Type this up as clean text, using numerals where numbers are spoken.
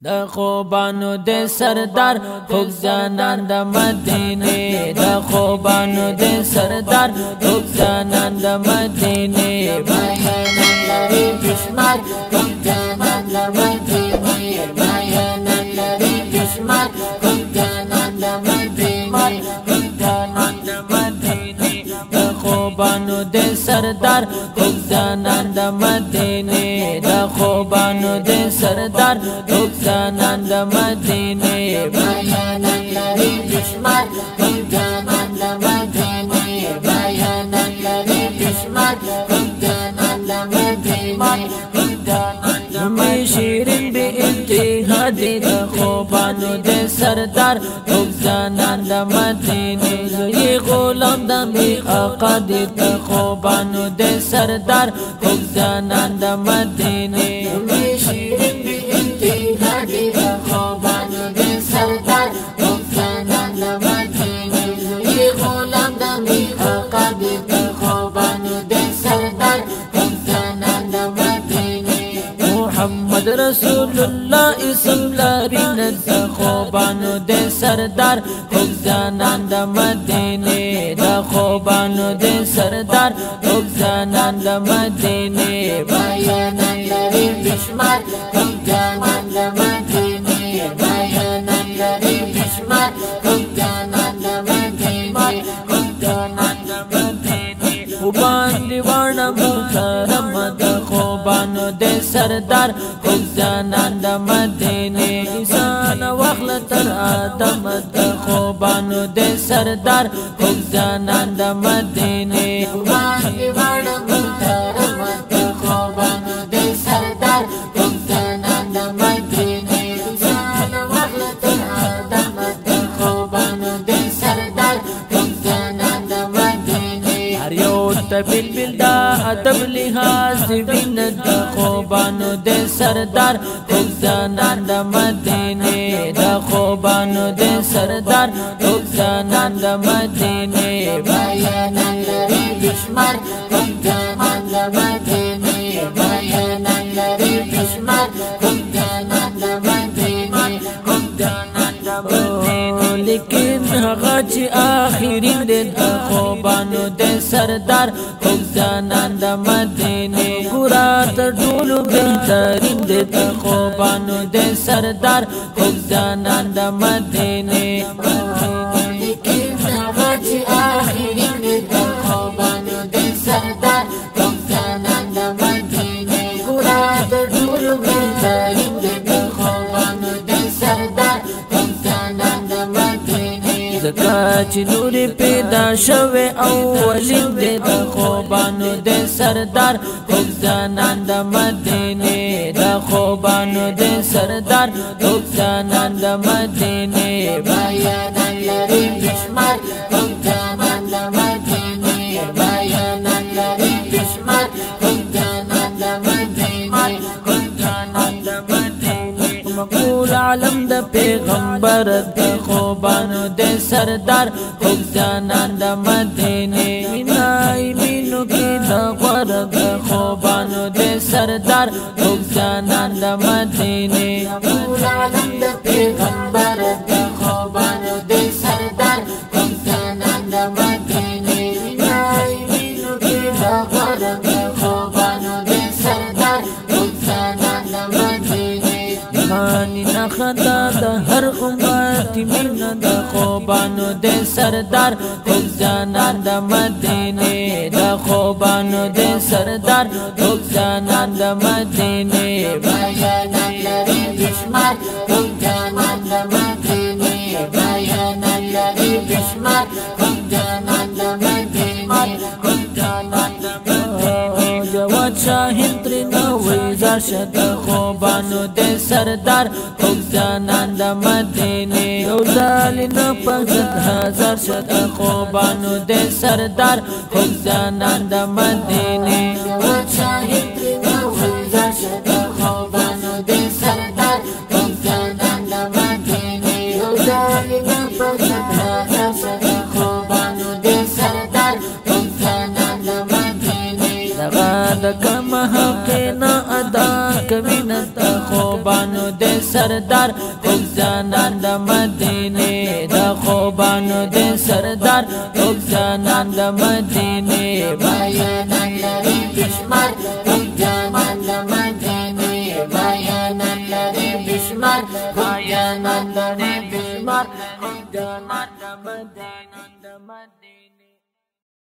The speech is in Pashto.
د خوبانو د سردار خوږ جانان د مدینه د خوبانو د سردار خوږ جانان د مدینه بیانان لري بشمار خوږ جانان د مدینه بیانان لري بشمار خوږ جانان د مدینه خوږ جانان د مدینه د خوبانو د سردار خوږ جانان د مدینه د خوبانو د سردار خوږ جانان د مدینه بیانان لري بشمار خوږ جانان د مدینه بیانان لري بشمار خوږ جانان د مدینه خوږ جانان د شیرین بی انتها د خوبانو د سردار خوږ جانان د مدینه زوی غلام د می آقا د خوبانو د سردار خوږ جانان د مدینه شیرین بی انتها د خوبانو د سردار خوږ جانان د مدینه زوی غلام د می آقا د خوبانو د سردار خوږ جانان د مدینه محمد رسول الله اسم لري د خوبانو د سردار خوږ جانان د مدینه د خوبانو د سردار خوږ جانان د مدینه بیانان لري بشمار خوږ جانان د مدینه بیانان لري بشمار خوږ جانان د مدینه خوږ جانان د مدینه وباندې وانا محترم د خوبانو د سردار خوږ جانان د مدینه انسان واخل تر ادم د خوبانو د سردار خوږ جانان د مدینه وباندې وانا محترم د خوبانو د سردار خوږ جانان د مدینه انسان واخل تر ادم د خوبانو د سردار خوږ جانان د مدینه هر یو تبل بل دا ادب لحاظ وین د خوبانو د سردار خوږ جانان د مدینه د خوبانو د سردار خوږ جانان د مدینه بیانان لري بشمار خوږ جانان د مدینه بیانان لري بشمار خوږ جانان د مدینه خوږ جانان د مدینه لیکن هغه چې آخرین د خوبانو د سردار خوږ جانان د مدینه ګورا تر ټولو بهترین د خوبانو د سردار خوږ جانان د مدینه لیکن هغه چې آخرین د خوبانو د سردار خوږ جانان د مدینه ګورا تر ټولو بهترین د خوبانو د سردار خوږ جانان د مدینه زکا چې نور پیدا شوه اولین د خوبانو د سردار خوږ جانان د مدینه د خوبانو د سردار خوږ جانان د مدینه بیانان لري بشمار خوږ جانان د مدینه بیانان لري بشمار خوږ جانان د مدینه خوږ جانان د مدینه مقبول عالم د پیغمبر د خوبانو د سردار خوږ جانان د مدینه مینای مینو کې د غور د خوبانو د سردار خوږ جانان د مدینه مقبول عالم د پیغمبر د خوبانو د سردار خوږ جانان د مدینه مینای مینو کې د غور د خوبانو د سردار خوږ جانان د مدینه مانی نخدا د هر امت مینا د خوبانو د سردار خوږ جانان د مدینه د خوبانو د سردار خوږ جانان د مدینه بیانان لري بشمار خوږ جانان د مدینه بیانان لري بشمار خوږ جانان د مدینه خوږ جانان د مدینه جواد شاهین ترنا ویزا شد خوبانو د سردار خوږ جانان د مدینه یو ځل نه پنځه هزار شد خوبانو د سردار خوږ جانان د مدینه جواد شاهین ترنا ویزا شد خوبانو د سردار خوږ جانان د مدینه یو ځل نه پنځه هزار شد خوبانو د سردار خوږ جانان د مدینه دغه د کم حق نه ادا کوي نتا خوبانو د سردار خوږ جانان د مدینه د خوبانو د سردار خوږ جانان د مدینه بیانان لري بشمار خوږ جانان د مدینه بیانان لري بشمار بیانان لري بشمار خوږ جانان د مدینه